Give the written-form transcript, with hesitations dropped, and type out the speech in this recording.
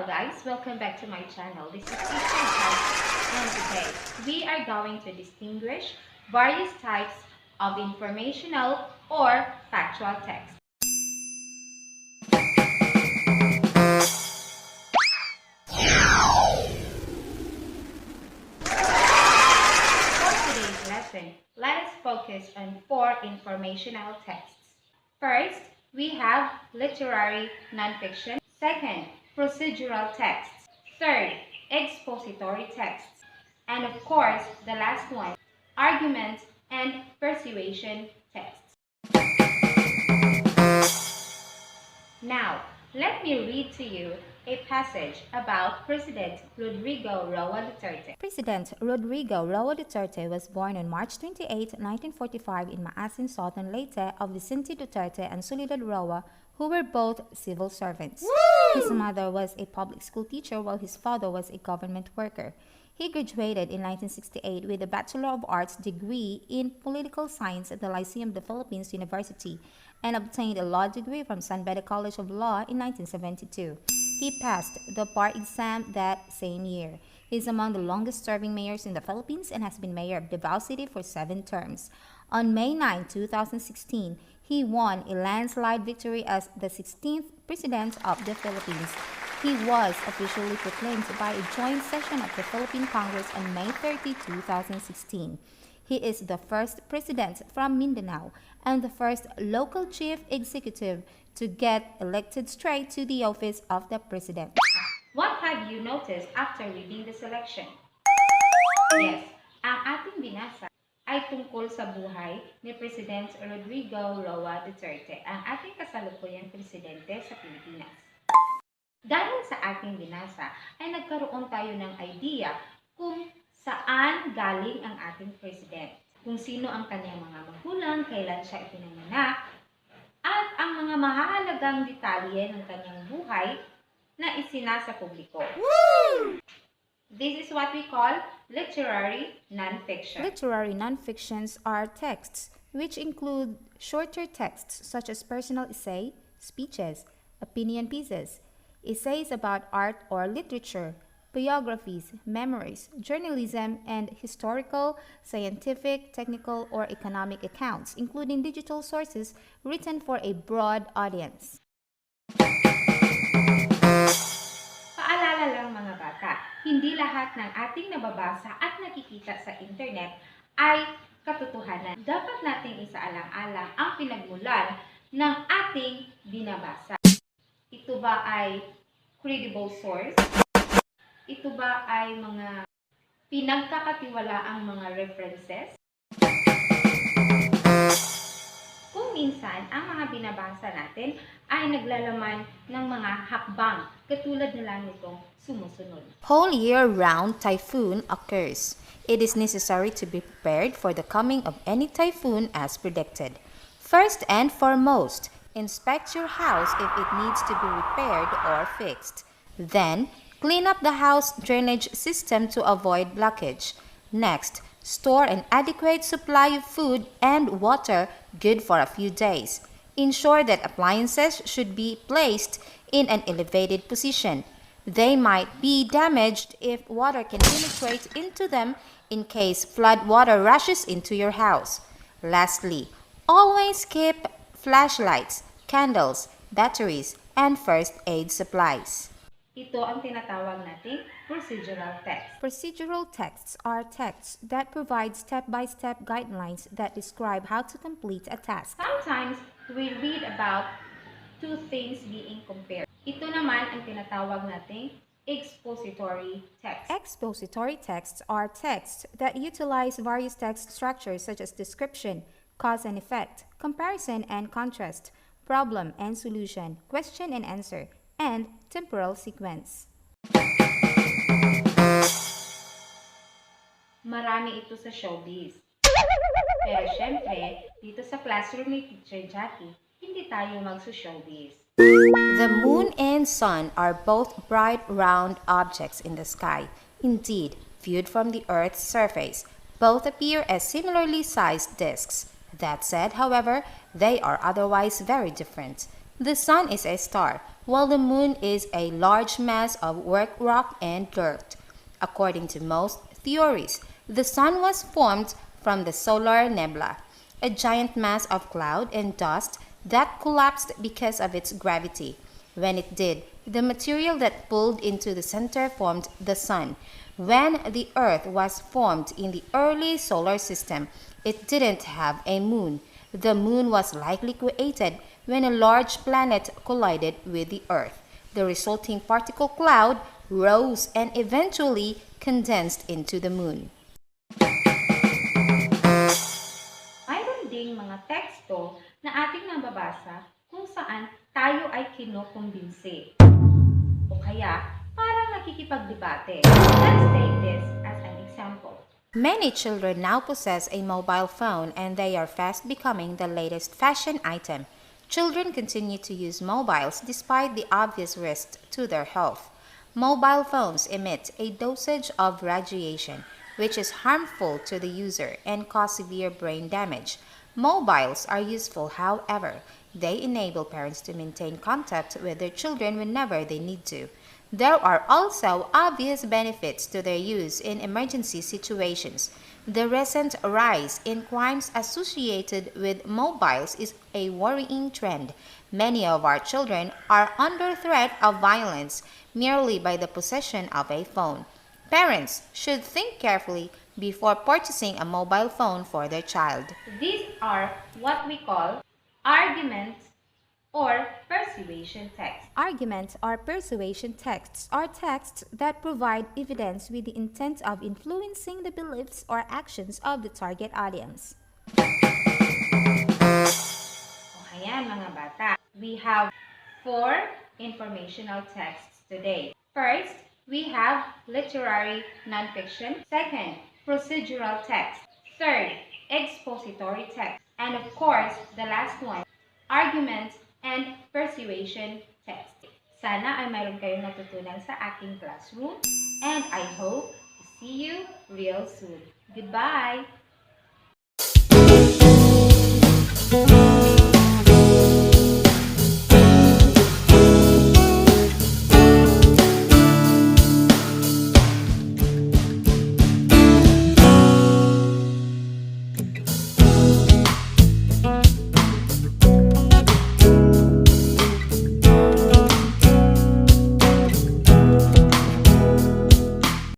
Hello guys, welcome back to my channel. This is Teacher and today we are going to distinguish various types of informational or factual text. For today's lesson, let us focus on 4 informational texts. First, we have literary nonfiction. Second, procedural texts. Third, expository texts. And of course, the last one, argument and persuasion texts. Now, let me read to you a passage about President Rodrigo Roa Duterte. President Rodrigo Roa Duterte was born on March 28, 1945 in Maasin, Southern Leyte of Vicente Duterte and Soledad Roa, who were both civil servants. His mother was a public school teacher while his father was a government worker. He graduated in 1968 with a Bachelor of Arts degree in Political Science at the Lyceum of the Philippines University and obtained a law degree from San Beda College of Law in 1972. He passed the bar exam that same year. He is among the longest-serving mayors in the Philippines and has been mayor of Davao City for 7 terms. On May 9, 2016, he won a landslide victory as the 16th President of the Philippines. He was officially proclaimed by a joint session of the Philippine Congress on May 30, 2016. He is the first president from Mindanao and the first local chief executive to get elected straight to the office of the president. What have you noticed after reading the selection? Yes, ang ating binasa ay tungkol sa buhay ni President Rodrigo Roa Duterte, ang ating kasalukuyang presidente sa Pilipinas. Dahil sa ating binasa ay nagkaroon tayo ng idea kung saan galing ang ating president, kung sino ang kanyang mga magulang, kailan siya ipinanganak, at ang mga mahalagang detalye ng kanyang buhay na isinasa publiko. This is what we call literary nonfiction. Literary nonfictions are texts which include shorter texts such as personal essay, speeches, opinion pieces, essays about art or literature, biographies, memoirs, journalism, and historical, scientific, technical, or economic accounts, including digital sources written for a broad audience. Paalala lang mga bata, hindi lahat ng ating nababasa at nakikita sa internet ay katotohanan. Dapat nating isaalang-alang ang pinagmulan ng ating binabasa. Ito ba ay credible source? Ito ba ay mga pinagkakatiwalaang mga references? Kung minsan, ang mga binabasa natin ay naglalaman ng mga hakbang katulad na lang nitong sumusunod. Whole year-round typhoon occurs. It is necessary to be prepared for the coming of any typhoon as predicted. First and foremost, inspect your house if it needs to be repaired or fixed. Then, clean up the house drainage system to avoid blockage. Next, store an adequate supply of food and water good for a few days. Ensure that appliances should be placed in an elevated position. They might be damaged if water can penetrate into them in case flood water rushes into your house. Lastly, always keep flashlights, candles, batteries, and first aid supplies. Ito ang tinatawag nating procedural text. Procedural texts are texts that provide step-by-step guidelines that describe how to complete a task. Sometimes, we read about 2 things being compared. Ito naman ang tinatawag nating expository text. Expository texts are texts that utilize various text structures such as description, cause and effect, comparison and contrast, problem and solution, question and answer, and temporal sequence. Marami ito sa showbiz. Pero syempre, dito sa classroom ni Teacher Jackie, hindi tayo magso-showbiz. The moon and sun are both bright round objects in the sky. Indeed, viewed from the Earth's surface, both appear as similarly sized disks. That said, however, they are otherwise very different. The sun is a star, while the moon is a large mass of work rock and dirt. According to most theories, the sun was formed from the solar nebula, a giant mass of cloud and dust that collapsed because of its gravity. When it did, the material that pulled into the center formed the sun. When the Earth was formed in the early solar system, it didn't have a moon. The moon was likely created when a large planet collided with the Earth. The resulting particle cloud rose and eventually condensed into the moon. Mayroon ding mga teksto na ating nababasa kung saan tayo ay kinukumbinsi. O kaya, parang nakikipagdebate. Let's take this as an example. Many children now possess a mobile phone and they are fast becoming the latest fashion item. Children continue to use mobiles despite the obvious risks to their health. Mobile phones emit a dosage of radiation, which is harmful to the user and cause severe brain damage. Mobiles are useful, however. They enable parents to maintain contact with their children whenever they need to. There are also obvious benefits to their use in emergency situations. The recent rise in crimes associated with mobiles is a worrying trend. Many of our children are under threat of violence merely by the possession of a phone. Parents should think carefully before purchasing a mobile phone for their child. These are what we call arguments or persuasion texts. Arguments or persuasion texts are texts that provide evidence with the intent of influencing the beliefs or actions of the target audience. O ayan mga bata, we have 4 informational texts today. First, we have literary nonfiction. Second, procedural text. Third, expository text. And of course, the last one, arguments and persuasion text. Sana ay mayroon kayong natutunan sa aking classroom and I hope to see you real soon. Goodbye!